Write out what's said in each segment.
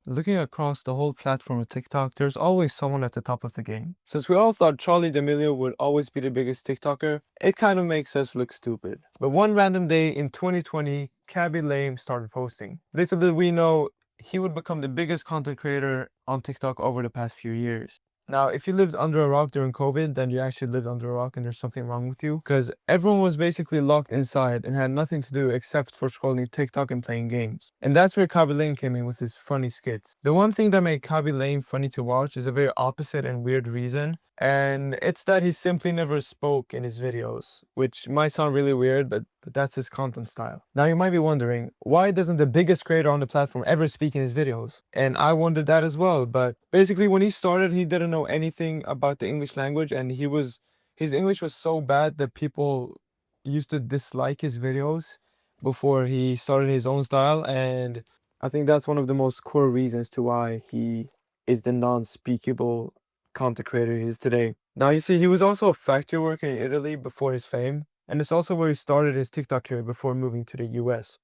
Looking across the whole platform of TikTok, there's always someone at the top of the game. Since we all thought Charlie D'Amelio would always be the biggest TikToker, it kind of makes us look stupid. But one random day in 2020, Cabby Lame started posting. Little did we know he would become the biggest content creator on TikTok over the past few years. Now, if you lived under a rock during COVID, then you actually lived under a rock and there's something wrong with you. Because everyone was basically locked inside and had nothing to do except for scrolling TikTok and playing games. And that's where Kaby Lame came in with his funny skits. The one thing that made Kaby Lame funny to watch is a very opposite and weird reason. And it's that he simply never spoke in his videos, which might sound really weird, but that's his content style. Now you might be wondering, why doesn't the biggest creator on the platform ever speak in his videos? And I wondered that as well, but basically when he started, he didn't know anything about the English language, and his English was so bad that people used to dislike his videos before he started his own style, and I think that's one of the most core reasons to why he is the non-speakable content creator he is today. Now you see, he was also a factory worker in Italy before his fame, and it's also where he started his TikTok career before moving to the US.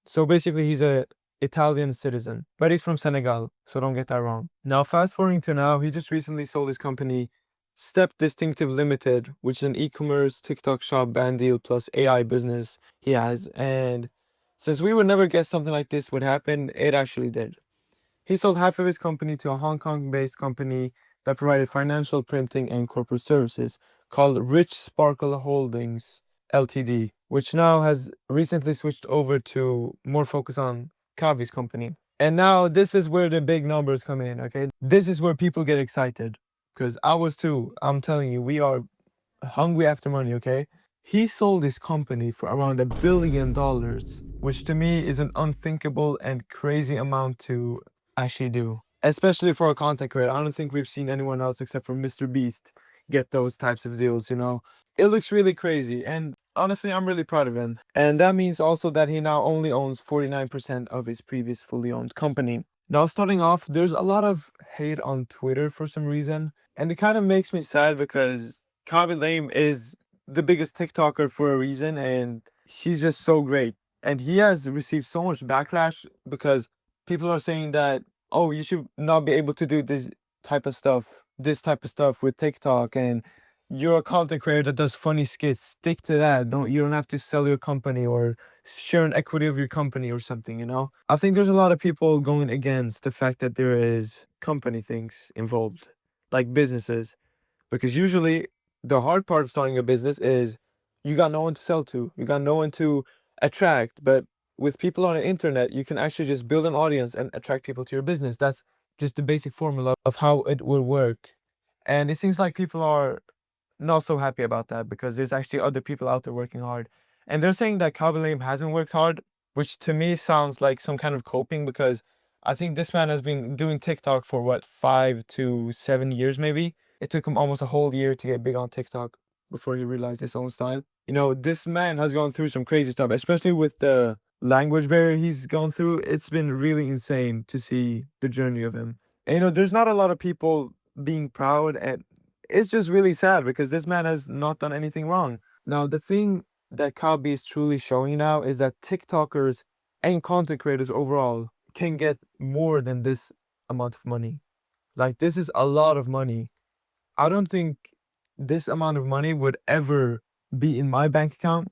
So basically he's a Italian citizen, but he's from Senegal, so don't get that wrong. Now fast forwarding to now, he just recently sold his company Step Distinctive Limited, which is an e-commerce TikTok shop band deal plus AI business he has, and since we would never guess something like this would happen, it actually did. He sold half of his company to a Hong Kong-based company that provided financial printing and corporate services called Rich Sparkle Holdings Ltd, which now has recently switched over to more focus on Kavi's company. And now this is where the big numbers come in, okay? This is where people get excited. Because I was too. I'm telling you, we are hungry after money, okay? He sold his company for around $1 billion, which to me is an unthinkable and crazy amount to actually do. Especially for a content creator. I don't think we've seen anyone else except for Mr. Beast get those types of deals, you know? It looks really crazy, and honestly, I'm really proud of him. And that means also that he now only owns 49% of his previous fully owned company. Now, starting off, there's a lot of hate on Twitter for some reason, and it kind of makes me sad because Kaby Lame is the biggest TikToker for a reason, and he's just so great. And he has received so much backlash because people are saying that, oh, you should not be able to do this type of stuff with TikTok, and you're a content creator that does funny skits. Stick to that. You don't have to sell your company or share an equity of your company or something, you know? I think there's a lot of people going against the fact that there is company things involved, like businesses. Because usually the hard part of starting a business is you got no one to sell to, you got no one to attract. But with people on the internet, you can actually just build an audience and attract people to your business. That's just the basic formula of how it will work. And it seems like people are not so happy about that because there's actually other people out there working hard. And they're saying that Kaby Lame hasn't worked hard, which to me sounds like some kind of coping because I think this man has been doing TikTok for what, 5 to 7 years maybe? It took him almost a whole year to get big on TikTok before he realized his own style. You know, this man has gone through some crazy stuff, especially with the language barrier he's gone through. It's been really insane to see the journey of him. And, you know, there's not a lot of people being proud, and it's just really sad because this man has not done anything wrong. Now, the thing that Kabi is truly showing now is that TikTokers and content creators overall can get more than this amount of money. Like, this is a lot of money. I don't think this amount of money would ever be in my bank account.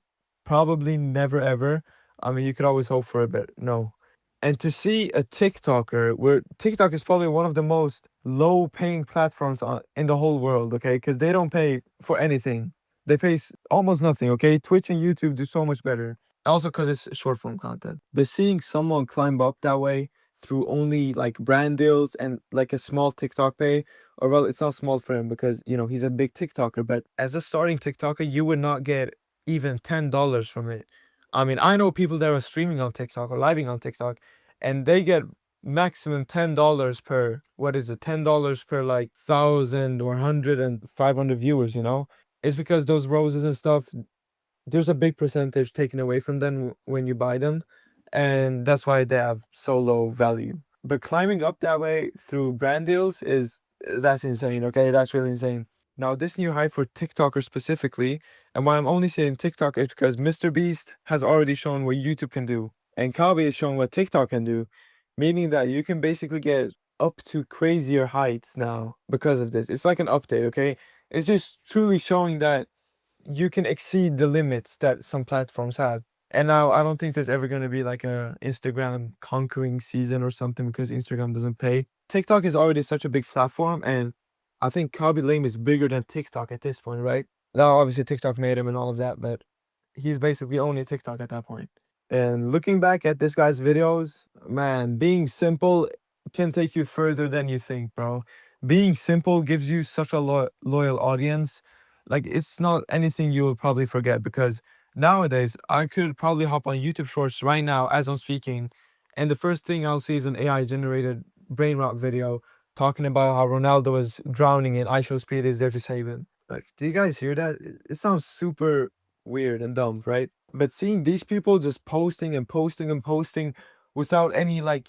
Probably never ever. I mean, you could always hope for it, but no. And to see a TikToker, where TikTok is probably one of the most low paying platforms in the whole world, okay? Because they don't pay for anything. They pay almost nothing, okay? Twitch and YouTube do so much better. Also because it's short form content. But seeing someone climb up that way through only like brand deals and like a small TikTok pay, or well, it's not small for him because, you know, he's a big TikToker, but as a starting TikToker, you would not get even $10 from it. I mean, I know people that are streaming on TikTok or living on TikTok, and they get maximum $10 per, what is it, $10 per like 1,000 or 100 and 500 viewers, you know? It's because those roses and stuff, there's a big percentage taken away from them when you buy them, and that's why they have so low value. But climbing up that way through brand deals that's insane, okay? That's really insane. Now, this new hype for TikTokers specifically, and why I'm only saying TikTok is because Mr. Beast has already shown what YouTube can do, and Kabi is showing what TikTok can do. meaning that you can basically get up to crazier heights now because of this. It's like an update, okay? It's just truly showing that you can exceed the limits that some platforms have. And now I don't think there's ever going to be like a Instagram conquering season or something because Instagram doesn't pay. TikTok is already such a big platform, and I think Kaby Lame is bigger than TikTok at this point, right? Now, obviously, TikTok made him and all of that, but he's basically owning TikTok at that point. And looking back at this guy's videos, man, being simple can take you further than you think, bro. Being simple gives you such a loyal audience. Like, it's not anything you will probably forget because nowadays I could probably hop on YouTube Shorts right now as I'm speaking, and the first thing I'll see is an AI generated brain rot video talking about how Ronaldo is drowning and ISO speed is there to save him. Like, do you guys hear that? It sounds super weird and dumb, right? But seeing these people just posting and posting and posting without any like,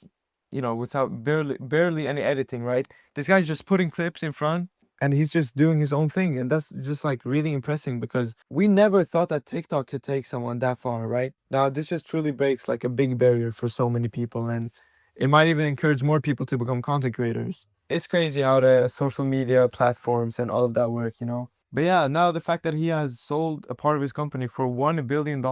without barely any editing, right? This guy's just putting clips in front and he's just doing his own thing, and that's just like really impressive because we never thought that TikTok could take someone that far, right? Now this just truly breaks like a big barrier for so many people, and it might even encourage more people to become content creators. It's crazy how the social media platforms and all of that work. But yeah, now the fact that he has sold a part of his company for $1 billion,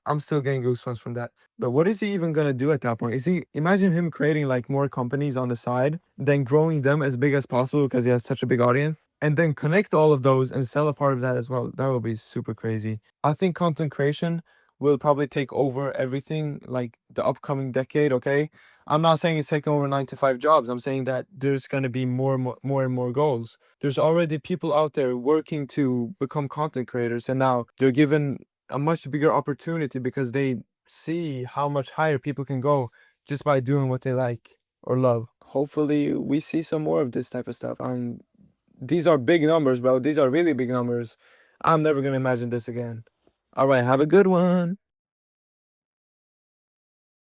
I'm still getting goosebumps from that. But what is he even gonna do at that point? Imagine him creating like more companies on the side, then growing them as big as possible because he has such a big audience, and then connect all of those and sell a part of that as well. That would be super crazy. I think content creation will probably take over everything like the upcoming decade, okay? I'm not saying it's taking over 9 to 5 jobs. I'm saying that there's going to be more and more goals. There's already people out there working to become content creators, and now they're given a much bigger opportunity because they see how much higher people can go just by doing what they like or love. Hopefully, we see some more of this type of stuff. These are big numbers, bro. These are really big numbers. I'm never going to imagine this again. All right, have a good one.